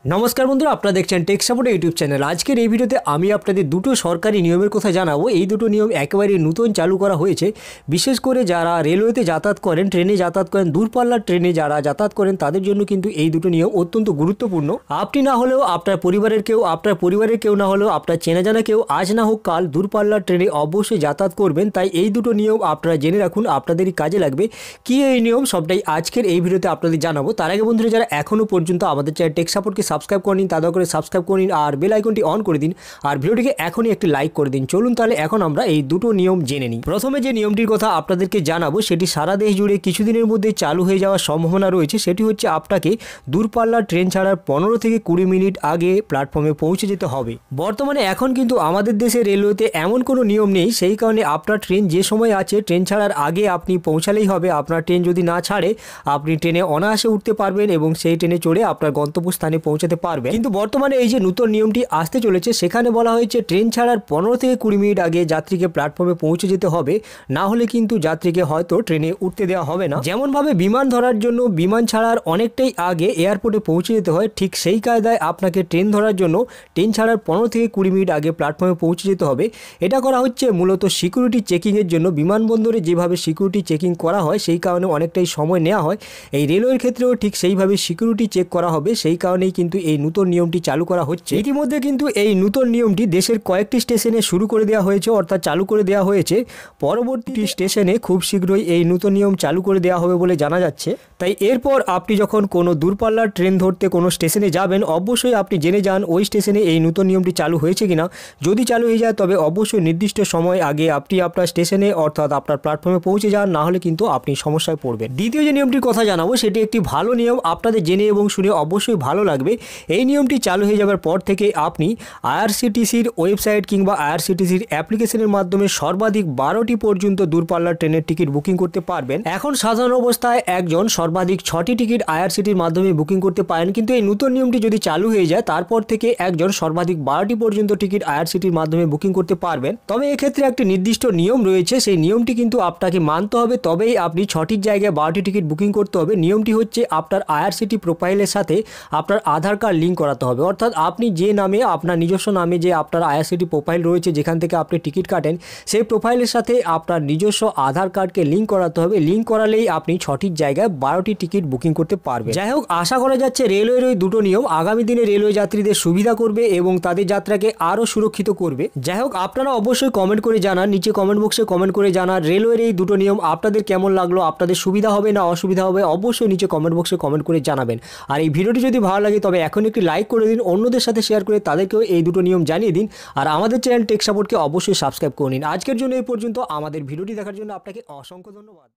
নমস্কার বন্ধুরা, আপনারা দেখছেন টেক সাপোর্ট ইউটিউব চ্যানেল। আজকের এই ভিডিওতে আমি আপনাদের দুটো সরকারি নিয়মের কথা জানাবো। এই দুটো নিয়ম একেবারে নতুন চালু করা হয়েছে। বিশেষ করে যারা রেলওয়েতে যাতায়াত করেন, ট্রেনে যাতায়াত করেন, দূরপাল্লার ট্রেনে যারা যাতায়াত করেন তাদের জন্য কিন্তু এই দুটো নিয়ম অত্যন্ত গুরুত্বপূর্ণ। আপনি না হলেও আপনার পরিবারের কেউ না হলেও আপনার চেনা জানা কেউ আজ না হোক কাল দূরপাল্লার ট্রেনে অবশ্যই যাতায়াত করবেন। তাই এই দুটো নিয়ম আপনারা জেনে রাখুন, আপনাদেরই কাজে লাগবে। কি এই নিয়ম সবটাই আজকের এই ভিডিওতে আপনাদের জানাবো। তার আগে বন্ধুরা, যারা এখনও পর্যন্ত আমাদের চ্যানেল টেক সাপোর্টকে সাবস্ক্রাইব করে নিন, তাদের করে সাবস্ক্রাইব করে নিন আর বেল আইকনটি অন করে দিন আর ভিডিওটিকে এখনই একটি লাইক করে দিন। চলুন তাহলে এখন আমরা এই দুটো নিয়ম জেনে নিই। প্রথমে যে নিয়মটির কথা আপনাদেরকে জানাবো সেটি সারা দেশ জুড়ে কিছুদিনের মধ্যে চালু হয়ে যাওয়ার সম্ভাবনা রয়েছে। সেটি হচ্ছে আপনাকে দূরপাল্লার ট্রেন ছাড়ার 15 থেকে 20 মিনিট আগে প্ল্যাটফর্মে পৌঁছে যেতে হবে। বর্তমানে এখন কিন্তু আমাদের দেশে রেলওয়েতে এমন কোনো নিয়ম নেই, সেই কারণে আপনার ট্রেন যে সময় আছে ট্রেন ছাড়ার আগে আপনি পৌঁছালেই হবে। আপনার ট্রেন যদি না ছাড়ে আপনি ট্রেনে অনায়াসে উঠতে পারবেন এবং সেই ট্রেনে চড়ে আপনার গন্তব্যস্থানে পৌঁছাতে পারবেন। কিন্তু বর্তমানে এই যে নতুন নিয়মটি আসতে চলেছে সেখানে বলা হয়েছে ট্রেন ছাড়ার 15 থেকে 20 মিনিট আগে যাত্রীকে প্ল্যাটফর্মে পৌঁছে যেতে হবে, না হলে কিন্তু যাত্রীকে হয়তো ট্রেনে উঠতে দেওয়া হবে না। যেমনভাবে বিমান ধরার জন্য বিমান ছাড়ার অনেকটাই আগে এয়ারপোর্টে পৌঁছে যেতে হয়, ঠিক সেই কায়দায় আপনাকে ট্রেন ধরার জন্য ট্রেন ছাড়ার 15 থেকে 20 মিনিট আগে প্ল্যাটফর্মে পৌঁছে যেতে হবে। এটা করা হচ্ছে মূলত সিকিউরিটি চেকিংয়ের জন্য। বিমানবন্দরে যেভাবে সিকিউরিটি চেকিং করা হয় সেই কারণে অনেকটাই সময় নেওয়া হয়, এই রেলওয়ের ক্ষেত্রেও ঠিক সেইভাবে সিকিউরিটি চেক করা হবে। সেই কারণেই কিন্তু এই নতুন নিয়মটি চালু করা হচ্ছে। ইতিমধ্যে কিন্তু এই নতুন নিয়মটি দেশের কয়েকটি স্টেশনে শুরু করে দেওয়া হয়েছে, অর্থাৎ চালু করে দেওয়া হয়েছে। পরবর্তী স্টেশনে খুব শীঘ্রই এই নতুন নিয়ম চালু করে দেওয়া হবে বলে জানা যাচ্ছে। তাই এরপর আপনি যখন কোনো দূরপাল্লার ট্রেন ধরতে কোনো স্টেশনে যাবেন অবশ্যই আপনি জেনে যান ওই স্টেশনে এই নতুন নিয়মটি চালু হয়েছে কিনা। যদি চালু হয়ে যায় তবে অবশ্যই নির্দিষ্ট সময় আগে আপনি আপনার স্টেশনে অর্থাৎ আপনার প্ল্যাটফর্মে পৌঁছে যান, না হলে কিন্তু আপনি সমস্যায় পড়বেন। দ্বিতীয় যে নিয়মটির কথা জানাবো সেটি একটি ভালো নিয়ম, আপনাদের জেনে এবং শুনে অবশ্যই ভালো লাগবে। এই নিয়মটি চালু হয়ে যাবার পর থেকে আপনি আইআরসিটিসির ওয়েবসাইট কিংবা আইআরসিটিসির অ্যাপ্লিকেশনের মাধ্যমে সর্বাধিক 12টি পর্যন্ত দূরপাল্লার ট্রেনের টিকিট বুকিং করতে পারবেন। এখন সাধারণ অবস্থায় একজন সর্বাধিক 6টি টিকিট আইআরসিটির মাধ্যমে বুকিং করতে পারেন, কিন্তু এই নতুন নিয়মটি যদি চালু হয়ে যায় তারপর থেকে একজন সর্বাধিক 12টি পর্যন্ত টিকিট আইআরসিটির মাধ্যমে বুকিং করতে পারবেন। তবে এক্ষেত্রে একটি নির্দিষ্ট নিয়ম রয়েছে, সেই নিয়মটি কিন্তু আপনাকে মানতে হবে, তবেই আপনি 6টির জায়গায় 12টি টিকিট বুকিং করতে হবে। নিয়মটি হচ্ছে আপনার আইআরসিটি প্রোফাইলের সাথে আপনার আধার কার্ড লিঙ্ক করাতে হবে, অর্থাৎ আপনি যে নামে আপনার নিজস্ব নামে যে আপনার আইআরসিটি প্রোফাইল রয়েছে যেখান থেকে আপনি টিকিট কাটেন সেই প্রোফাইলের সাথে আপনার নিজস্ব আধার কার্ডকে লিঙ্ক করাতে হবে। লিঙ্ক করালেই আপনি 6টির জায়গায় 12টি টিকিট বুকিং করতে পারবেন। যাই হোক, আশা করা যাচ্ছে রেলওয়ের ওই দুটো নিয়ম আগামী দিনে রেলওয়ে যাত্রীদের সুবিধা করবে এবং তাদের যাত্রাকে আরও সুরক্ষিত করবে। যাই হোক, আপনারা অবশ্যই কমেন্ট করে জানান, নিচে কমেন্ট বক্সে কমেন্ট করে জানান রেলওয়ের এই দুটো নিয়ম আপনাদের কেমন লাগলো, আপনাদের সুবিধা হবে না অসুবিধা হবে অবশ্যই নিচে কমেন্ট বক্সে কমেন্ট করে জানাবেন। আর এই ভিডিওটি যদি ভালো লাগে তবে এখন একটি লাইক করে দিন, অন্যদের সাথে শেয়ার করে তাদেরকেও এই দুটো নিয়ম জানিয়ে দিন। আর আমাদের চ্যানেল টেক সাপোর্টকে অবশ্যই সাবস্ক্রাইব করে নিন। আজকের জন্য এই পর্যন্ত। আমাদের ভিডিওটি দেখার জন্য আপনাকে অসংখ্য ধন্যবাদ।